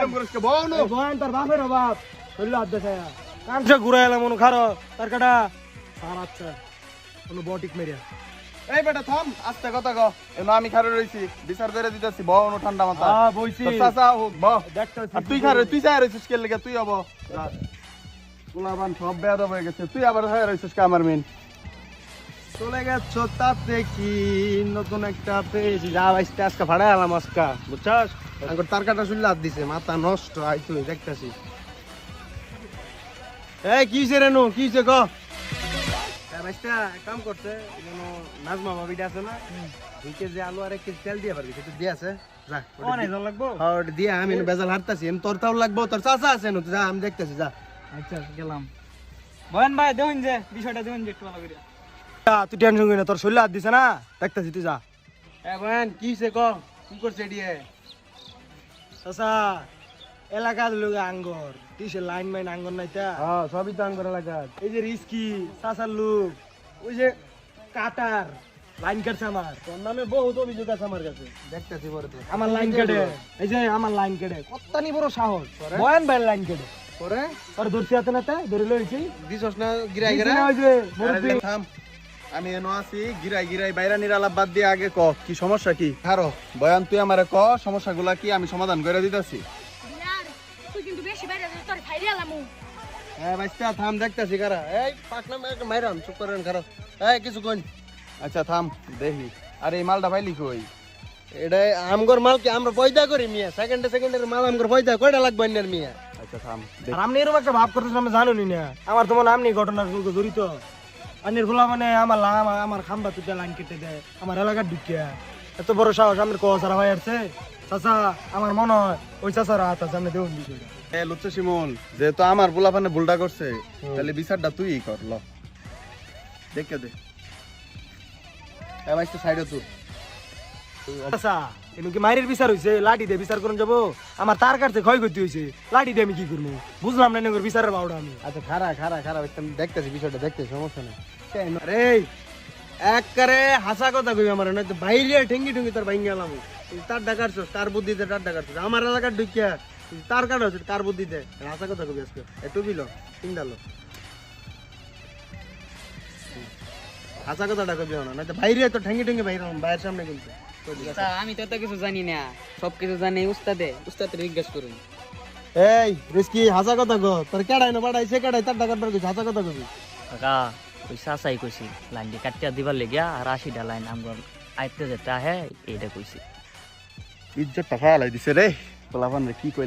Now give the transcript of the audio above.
এরকম করিস কে বউ নো বয়ান তোর বাপের বাপ শরীর হাত দেখায় কানছে ঘুরে এলাম মনে খারো তার কাটা সার আচ্ছা কোনো বটিক মেরিয়া এই বেটা থাম আস্তে কথা কও এনো আমি খারে রইছি বিচার করে দিতেছি বউ নো ঠান্ডা মাথা বইছি চাচা হোক বউ দেখতেছি আর তুই খারে তুই চাই রইছিস কে লাগা তুই হবো গোলাবান সব বেয়াদব হয়ে গেছে তুই আবার হয়ে রইছিস কে আমার মেন চলে গেছ তাতে কি নতুন একটা পেয়েছি যা বাইসতে আজকে ভাড়া এলাম আজকা বুঝছস আমার তার কাটা শুনলে হাত দিছে মাথা নষ্ট আই তুই দেখতেছি এই কি হইছে রে নু কি হইছে ক বাইসটা কাম করছে যেন নাজমা ভাবিটা আছে না 2 কেজি আলু আর 1 কেজি তেল দিয়ে পারবি সেটা দিয়ে আছে যা অনেক জন লাগবো হ্যাঁ দিয়া আমি বেজাল হারতাছি আমি তোর তাও লাগবো তোর চাচা আছে না যা আমি দেখতেছি যা আচ্ছা গেলাম বয়ান ভাই দেখুন যে বিষয়টা দেখুন যে একটু ভালো করে তুই টেনশন করি না তোর শরীর হাত দিছে না দেখতেছি তুই যা এখন কি হইছে ক কি করছে এডিয়ে চাচা এলাকার লোক আঙ্গর কিসে লাইন মাইন আঙ্গর নাইতা হ্যাঁ সবই তো আঙ্গর এলাকা এই যে রিস্কি চাচার লোক ওই যে কাটার লাইন কাটছে আমার তোর নামে বহুত অভিযোগ আছে আমার কাছে দেখতেছি পরে তো আমার লাইন কেটে এই যে আমার লাইন কেটে কত্তানি বড় সাহস বয়ান ভাই লাইন কেটে পরে আর দর্শি হাতে নাতে ধরে লইছি দিছস না গিরাই গিরাই ওই যে মুরব্বি থাম আমি এনো আছি গিরাই গিরাই বাইরা নিরালাপ বাদ দিয়ে আগে ক কি সমস্যা কি খারো বয়ান তুই আমারে ক সমস্যাগুলা কি আমি সমাধান করে দিতেছি তুই কিন্তু বেশি বাইরে তোর ভাইরে আলামু বাইস্তা থাম দেখতেছি কারা এই পাকনা মাইরাম চুপ করেন খারাপ এই কিছু কইন আচ্ছা থাম দেখি আরে এই মালটা পাইলি কই এটা আমগর মাল কি আমরা পয়দা করি মিয়া সেকেন্ডের মাল আমগর পয়দা কয়টা লাগবে আন্নার মিয়া আচ্ছা থাম আর আপনি এরকম একটা ভাব করতেছেন আমি জানি না আমার তোমার নাম নেই ঘটনার সঙ্গে জড়িত আন্নের খোলা মানে আমার খাম্বা তুই লাইন কেটে দেয় আমার এলাকার ঢুকিয়া এত বড় সাহস আমার কো সারা ভাই আসছে চাচা আমার মনে হয় ওই চাচার হাত আছে আমি দেউন বিষয়টা এ লুচ্চা শিমুল যেহেতু আমার বুলাপানে ভুলটা করছে তাহলে বিচারটা তুই কর ল দেখে দে এ ভাই তো সাইডে তুই আচ্ছা এনু কি মাইরের বিচার হইছে লাঠি দিয়ে বিচার করুন যাবো আমার তার কাছে ক্ষয়ক্ষতি হইছে লাঠি দিয়ে আমি কি করবো বুঝলাম না এনগর বিচারের বাউটা আমি আচ্ছা খারা আমি দেখতেছি বিষয়টা দেখতেছি সমস্যা নেই আরে একবারে হাসা কথা কইবি আমার নয়তো বাইরে ঠেঙ্গি ঠেঙ্গি তোর ভাঙ্গি গেলাম তার ডাকারছস তার বুদ্ধিতে তার ডাকারছস আমার এলাকার ঢুকিয়া তার কাটা হচ্ছে তার বুদ্ধিতে হাসা কথা কবি আজকে একটু বিল চিন্তালো হাসা কথাটা কবি না নয়তো বাইরে তো ঠেঙ্গি ঠেঙ্গি বাইরের সামনে কিন্তু আমি তো এত কিছু জানি না সবকিছু জানি উস্তাদের জিজ্ঞেস করুন এই রিস্কি হাসা কথা কো তোর কেডাই না বাড়াই সে কেডাই তার ডাকার কইছ হাসা কথা কবি কাকা ওই চাচাই কইছি লাইনটি কাটিয়া দিবার লেগিয়া আর 80টা লাইন আমগর আইতে যেতে আহে এইটা কইছি ইজ্জতটা ফালাই দিছে রে পোলাপান রে কি কইলা